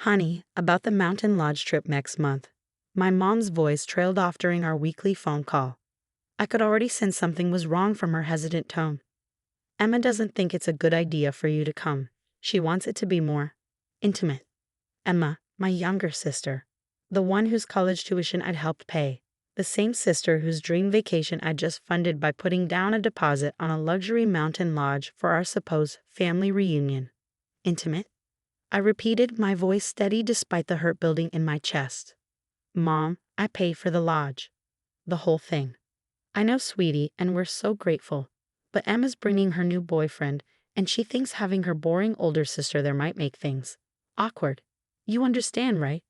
Honey, about the mountain lodge trip next month. My mom's voice trailed off during our weekly phone call. I could already sense something was wrong from her hesitant tone. Emma doesn't think it's a good idea for you to come. She wants it to be more intimate. Emma, my younger sister. The one whose college tuition I'd helped pay. The same sister whose dream vacation I'd just funded by putting down a deposit on a luxury mountain lodge for our supposed family reunion. Intimate? I repeated, my voice steady despite the hurt building in my chest. Mom, I paid for the lodge. The whole thing. I know, sweetie, and we're so grateful. But Emma's bringing her new boyfriend, and she thinks having her boring older sister there might make things awkward. You understand, right?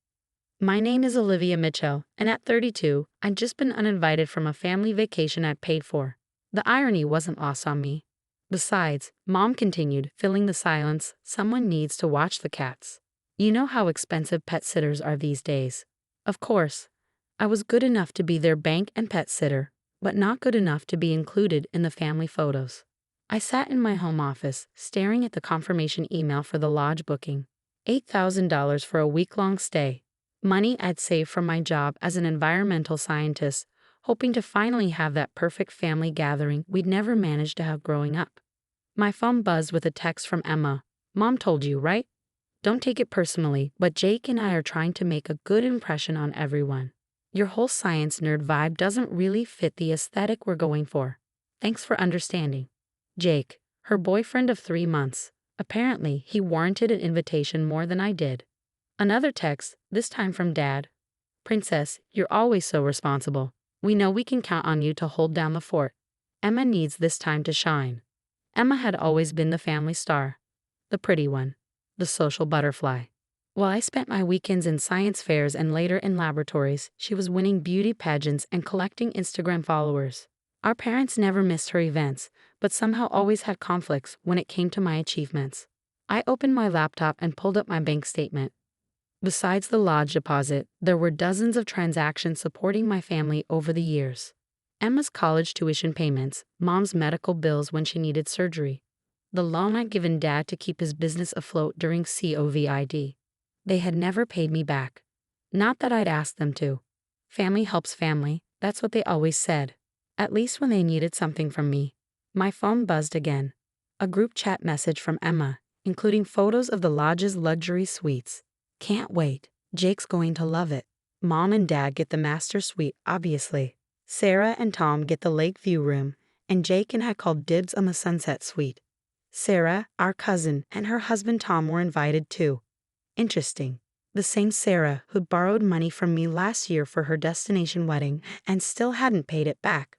My name is Olivia Mitchell, and at 32, I'd just been uninvited from a family vacation I'd paid for. The irony wasn't lost on me. Besides, Mom continued, filling the silence, someone needs to watch the cats. You know how expensive pet sitters are these days. Of course, I was good enough to be their bank and pet sitter, but not good enough to be included in the family photos. I sat in my home office, staring at the confirmation email for the lodge booking. $8,000 for a week-long stay. Money I'd saved from my job as an environmental scientist, hoping to finally have that perfect family gathering we'd never managed to have growing up. My phone buzzed with a text from Emma. Mom told you, right? Don't take it personally, but Jake and I are trying to make a good impression on everyone. Your whole science nerd vibe doesn't really fit the aesthetic we're going for. Thanks for understanding. Jake, her boyfriend of 3 months. Apparently, he warranted an invitation more than I did. Another text, this time from Dad. Princess, you're always so responsible. We know we can count on you to hold down the fort. Emma needs this time to shine. Emma had always been the family star. The pretty one. The social butterfly. While I spent my weekends in science fairs and later in laboratories, she was winning beauty pageants and collecting Instagram followers. Our parents never missed her events, but somehow always had conflicts when it came to my achievements. I opened my laptop and pulled up my bank statement. Besides the lodge deposit, there were dozens of transactions supporting my family over the years. Emma's college tuition payments, Mom's medical bills when she needed surgery, the loan I'd given Dad to keep his business afloat during COVID. They had never paid me back. Not that I'd asked them to. Family helps family, that's what they always said. At least when they needed something from me. My phone buzzed again. A group chat message from Emma, including photos of the lodge's luxury suites. Can't wait. Jake's going to love it. Mom and Dad get the master suite, obviously. Sarah and Tom get the lake view room, and Jake and I called dibs on the sunset suite. Sarah, our cousin, and her husband Tom were invited too. Interesting. The same Sarah who'd borrowed money from me last year for her destination wedding and still hadn't paid it back.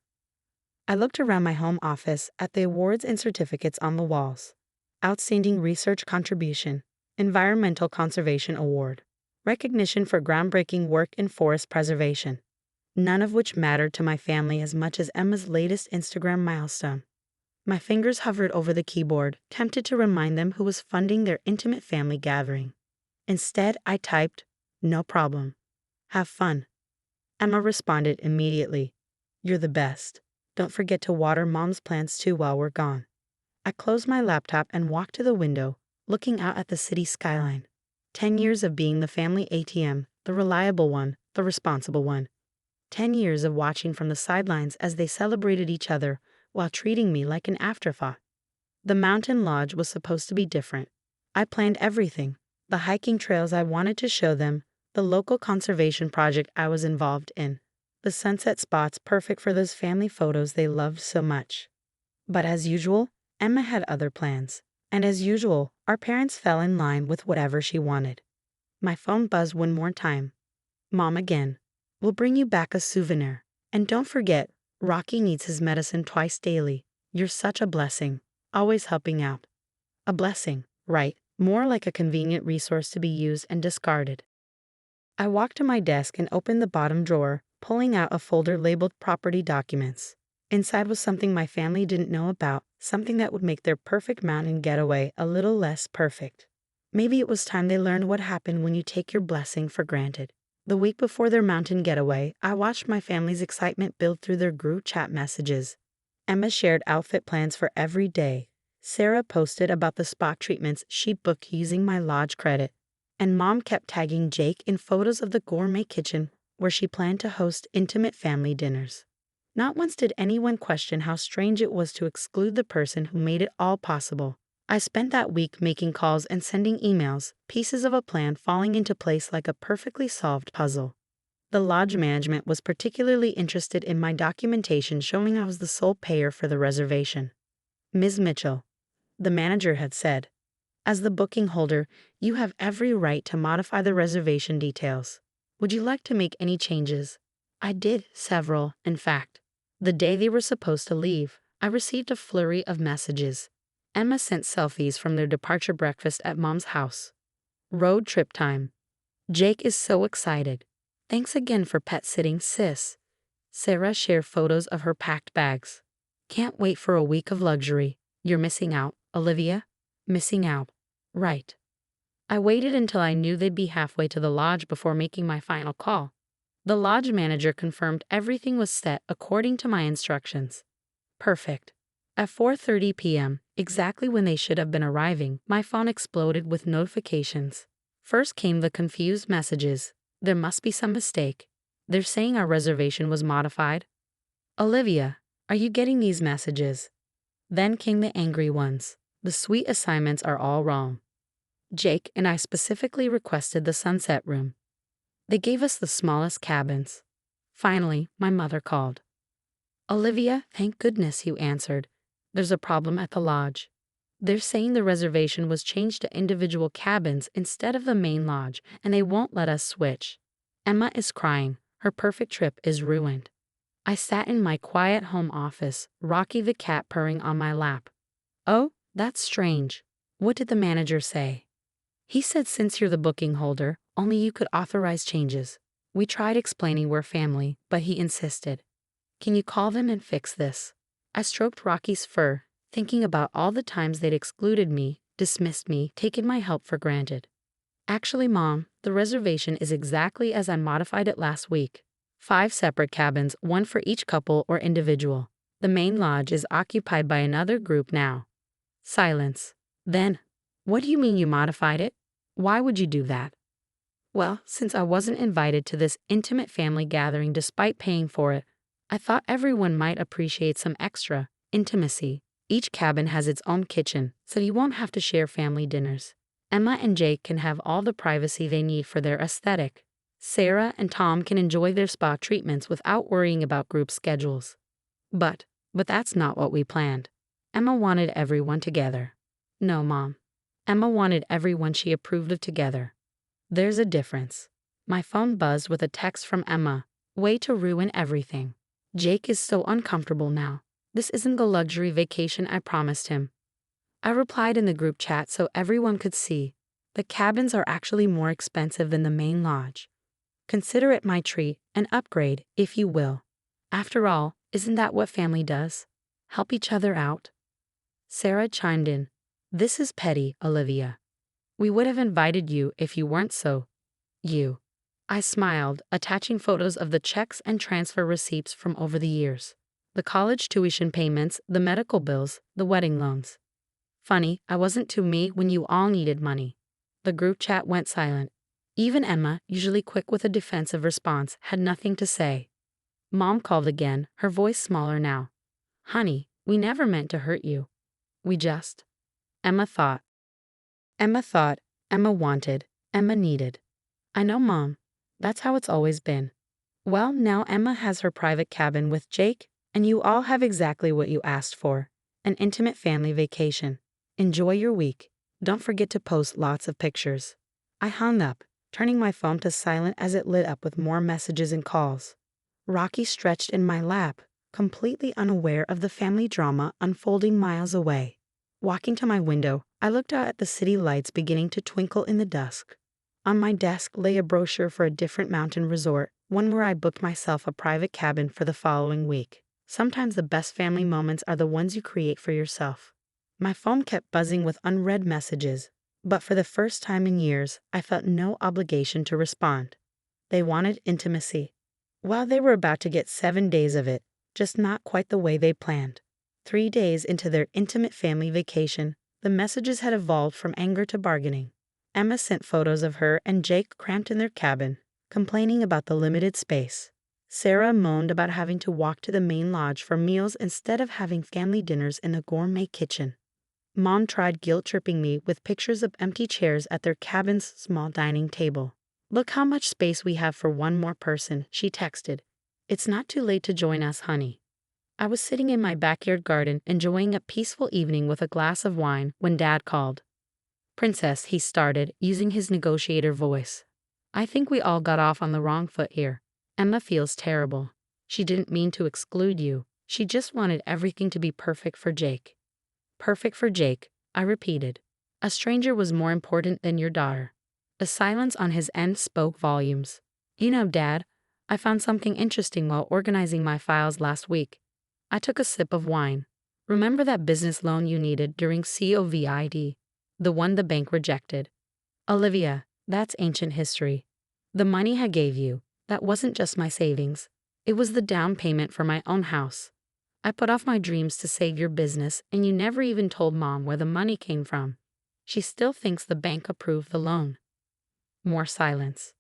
I looked around my home office at the awards and certificates on the walls. Outstanding Research Contribution, Environmental Conservation Award, recognition for groundbreaking work in forest preservation. None of which mattered to my family as much as Emma's latest Instagram milestone. My fingers hovered over the keyboard, tempted to remind them who was funding their intimate family gathering. Instead, I typed, "No problem. Have fun." Emma responded immediately, "You're the best. Don't forget to water Mom's plants too while we're gone." I closed my laptop and walked to the window, looking out at the city skyline. 10 years of being the family ATM, the reliable one, the responsible one. 10 years of watching from the sidelines as they celebrated each other while treating me like an afterthought. The mountain lodge was supposed to be different. I planned everything. The hiking trails I wanted to show them, the local conservation project I was involved in, the sunset spots perfect for those family photos they loved so much. But as usual, Emma had other plans. And as usual, our parents fell in line with whatever she wanted. My phone buzzed one more time. Mom again. "We'll bring you back a souvenir. And don't forget, Rocky needs his medicine twice daily. You're such a blessing. Always helping out." A blessing, right? More like a convenient resource to be used and discarded. I walked to my desk and opened the bottom drawer, pulling out a folder labeled Property Documents. Inside was something my family didn't know about, something that would make their perfect mountain getaway a little less perfect. Maybe it was time they learned what happened when you take your blessing for granted. The week before their mountain getaway, I watched my family's excitement build through their group chat messages. Emma shared outfit plans for every day. Sarah posted about the spa treatments she'd booked using my lodge credit. And Mom kept tagging Jake in photos of the gourmet kitchen where she planned to host intimate family dinners. Not once did anyone question how strange it was to exclude the person who made it all possible. I spent that week making calls and sending emails, pieces of a plan falling into place like a perfectly solved puzzle. The lodge management was particularly interested in my documentation showing I was the sole payer for the reservation. Ms. Mitchell, the manager had said, as the booking holder, you have every right to modify the reservation details. Would you like to make any changes? I did several, in fact. The day they were supposed to leave, I received a flurry of messages. Emma sent selfies from their departure breakfast at Mom's house. Road trip time. Jake is so excited. Thanks again for pet sitting, sis. Sarah shared photos of her packed bags. Can't wait for a week of luxury. You're missing out, Olivia. Missing out. Right. I waited until I knew they'd be halfway to the lodge before making my final call. The lodge manager confirmed everything was set according to my instructions. Perfect. At 4:30 p.m., exactly when they should have been arriving, my phone exploded with notifications. First came the confused messages. There must be some mistake. They're saying our reservation was modified. Olivia, are you getting these messages? Then came the angry ones. The suite assignments are all wrong. Jake and I specifically requested the sunset room. They gave us the smallest cabins. Finally, my mother called. Olivia, thank goodness you answered. There's a problem at the lodge. They're saying the reservation was changed to individual cabins instead of the main lodge, and they won't let us switch. Emma is crying. Her perfect trip is ruined. I sat in my quiet home office, Rocky the cat purring on my lap. Oh, that's strange. What did the manager say? He said since you're the booking holder, only you could authorize changes. We tried explaining we're family, but he insisted. Can you call them and fix this? I stroked Rocky's fur, thinking about all the times they'd excluded me, dismissed me, taken my help for granted. Actually, Mom, the reservation is exactly as I modified it last week. 5 separate cabins, one for each couple or individual. The main lodge is occupied by another group now. Silence. Then, what do you mean you modified it? Why would you do that? Well, since I wasn't invited to this intimate family gathering despite paying for it, I thought everyone might appreciate some extra intimacy. Each cabin has its own kitchen, so you won't have to share family dinners. Emma and Jake can have all the privacy they need for their aesthetic. Sarah and Tom can enjoy their spa treatments without worrying about group schedules. But that's not what we planned. Emma wanted everyone together. No, Mom. Emma wanted everyone she approved of together. There's a difference. My phone buzzed with a text from Emma. Way to ruin everything. Jake is so uncomfortable now. This isn't the luxury vacation I promised him. I replied in the group chat so everyone could see. The cabins are actually more expensive than the main lodge. Consider it my treat, an upgrade, if you will. After all, isn't that what family does? Help each other out. Sarah chimed in. This is petty, Olivia. We would have invited you if you weren't so. You. I smiled, attaching photos of the checks and transfer receipts from over the years. The college tuition payments, the medical bills, the wedding loans. Funny, I wasn't to me when you all needed money. The group chat went silent. Even Emma, usually quick with a defensive response, had nothing to say. Mom called again, her voice smaller now. Honey, we never meant to hurt you. We just. Emma thought. Emma wanted. Emma needed. I know, Mom. That's how it's always been. Well, now Emma has her private cabin with Jake, and you all have exactly what you asked for. An intimate family vacation. Enjoy your week. Don't forget to post lots of pictures. I hung up, turning my phone to silent as it lit up with more messages and calls. Rocky stretched in my lap, completely unaware of the family drama unfolding miles away. Walking to my window, I looked out at the city lights beginning to twinkle in the dusk. On my desk lay a brochure for a different mountain resort, one where I booked myself a private cabin for the following week. Sometimes the best family moments are the ones you create for yourself. My phone kept buzzing with unread messages, but for the first time in years, I felt no obligation to respond. They wanted intimacy. Well, they were about to get 7 days of it, just not quite the way they planned. 3 days into their intimate family vacation, the messages had evolved from anger to bargaining. Emma sent photos of her and Jake cramped in their cabin, complaining about the limited space. Sarah moaned about having to walk to the main lodge for meals instead of having family dinners in a gourmet kitchen. Mom tried guilt-tripping me with pictures of empty chairs at their cabin's small dining table. "Look how much space we have for one more person," she texted. "It's not too late to join us, honey." I was sitting in my backyard garden enjoying a peaceful evening with a glass of wine when Dad called. "Princess," he started, using his negotiator voice. "I think we all got off on the wrong foot here. Emma feels terrible. She didn't mean to exclude you. She just wanted everything to be perfect for Jake." "Perfect for Jake," I repeated. "A stranger was more important than your daughter." The silence on his end spoke volumes. "You know, Dad, I found something interesting while organizing my files last week." I took a sip of wine. "Remember that business loan you needed during COVID? The one the bank rejected?" "Olivia, that's ancient history. The money I gave you, that wasn't just my savings. It was the down payment for my own house. I put off my dreams to save your business, and you never even told Mom where the money came from. She still thinks the bank approved the loan." More silence.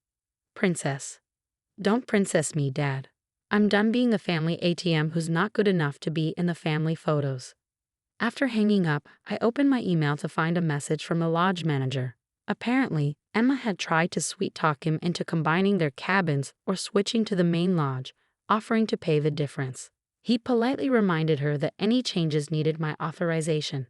"Princess." "Don't princess me, Dad. I'm done being a family ATM who's not good enough to be in the family photos." After hanging up, I opened my email to find a message from the lodge manager. Apparently, Emma had tried to sweet-talk him into combining their cabins or switching to the main lodge, offering to pay the difference. He politely reminded her that any changes needed my authorization.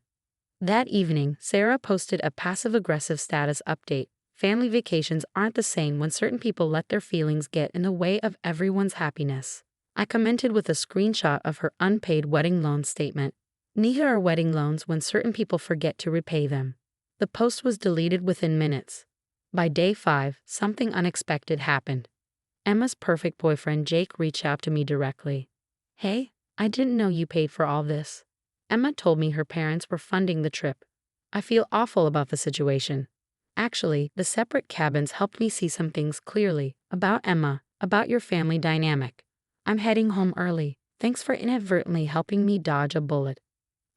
That evening, Sarah posted a passive-aggressive status update. "Family vacations aren't the same when certain people let their feelings get in the way of everyone's happiness." I commented with a screenshot of her unpaid wedding loan statement. "Neither are wedding loans when certain people forget to repay them." The post was deleted within minutes. By day 5, something unexpected happened. Emma's perfect boyfriend Jake reached out to me directly. "Hey, I didn't know you paid for all this." Emma told me her parents were funding the trip. I feel awful about the situation. Actually, the separate cabins helped me see some things clearly, about Emma, about your family dynamic. "I'm heading home early. Thanks for inadvertently helping me dodge a bullet."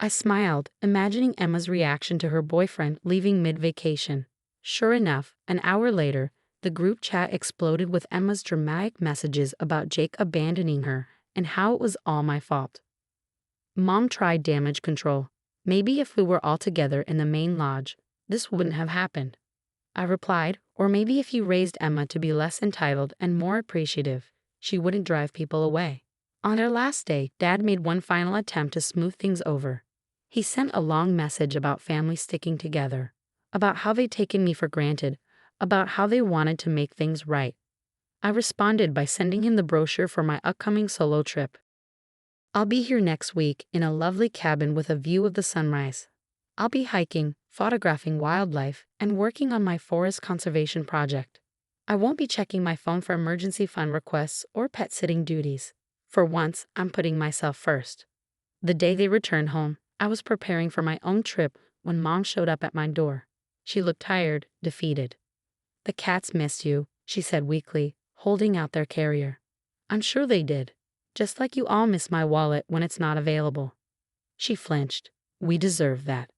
I smiled, imagining Emma's reaction to her boyfriend leaving mid-vacation. Sure enough, an hour later, the group chat exploded with Emma's dramatic messages about Jake abandoning her and how it was all my fault. "Mom tried damage control. Maybe if we were all together in the main lodge, this wouldn't have happened." I replied, "Or maybe if you raised Emma to be less entitled and more appreciative, she wouldn't drive people away." On their last day, Dad made one final attempt to smooth things over. He sent a long message about family sticking together, about how they'd taken me for granted, about how they wanted to make things right. I responded by sending him the brochure for my upcoming solo trip. "I'll be here next week in a lovely cabin with a view of the sunrise. I'll be hiking, photographing wildlife, and working on my forest conservation project. I won't be checking my phone for emergency fund requests or pet sitting duties. For once, I'm putting myself first." The day they returned home, I was preparing for my own trip when Mom showed up at my door. She looked tired, defeated. "The cats missed you," she said weakly, holding out their carrier. "I'm sure they did. Just like you all miss my wallet when it's not available." She flinched. "We deserve that.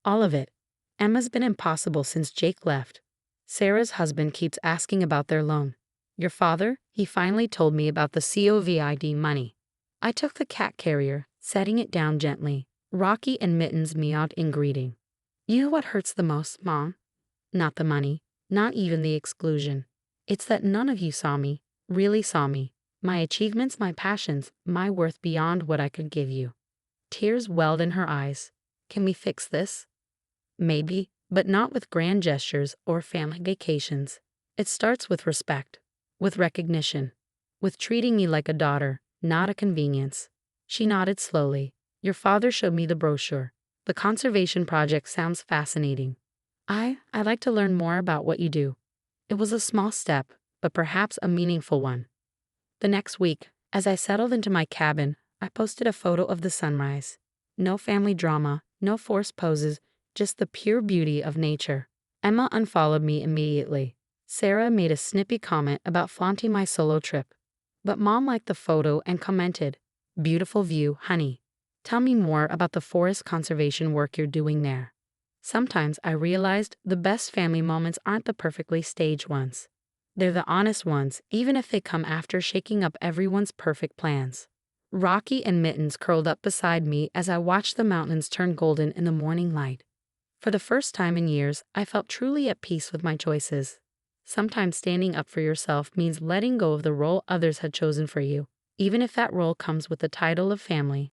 All of it. Emma's been impossible since Jake left. Sarah's husband keeps asking about their loan. Your father, he finally told me about the COVID money." I took the cat carrier, setting it down gently. Rocky and Mittens meowed in greeting. "You know what hurts the most, Mom? Not the money, not even the exclusion. It's that none of you saw me, really saw me. My achievements, my passions, my worth beyond what I could give you." Tears welled in her eyes. "Can we fix this?" "Maybe, but not with grand gestures or family vacations. It starts with respect, with recognition, with treating me like a daughter, not a convenience." She nodded slowly. "Your father showed me the brochure. The conservation project sounds fascinating. I'd like to learn more about what you do." It was a small step, but perhaps a meaningful one. The next week, as I settled into my cabin, I posted a photo of the sunrise. No family drama, no forced poses, just the pure beauty of nature. Emma unfollowed me immediately. Sarah made a snippy comment about flaunting my solo trip. But Mom liked the photo and commented, "Beautiful view, honey. Tell me more about the forest conservation work you're doing there." Sometimes I realized the best family moments aren't the perfectly staged ones. They're the honest ones, even if they come after shaking up everyone's perfect plans. Rocky and Mittens curled up beside me as I watched the mountains turn golden in the morning light. For the first time in years, I felt truly at peace with my choices. Sometimes standing up for yourself means letting go of the role others had chosen for you, even if that role comes with the title of family.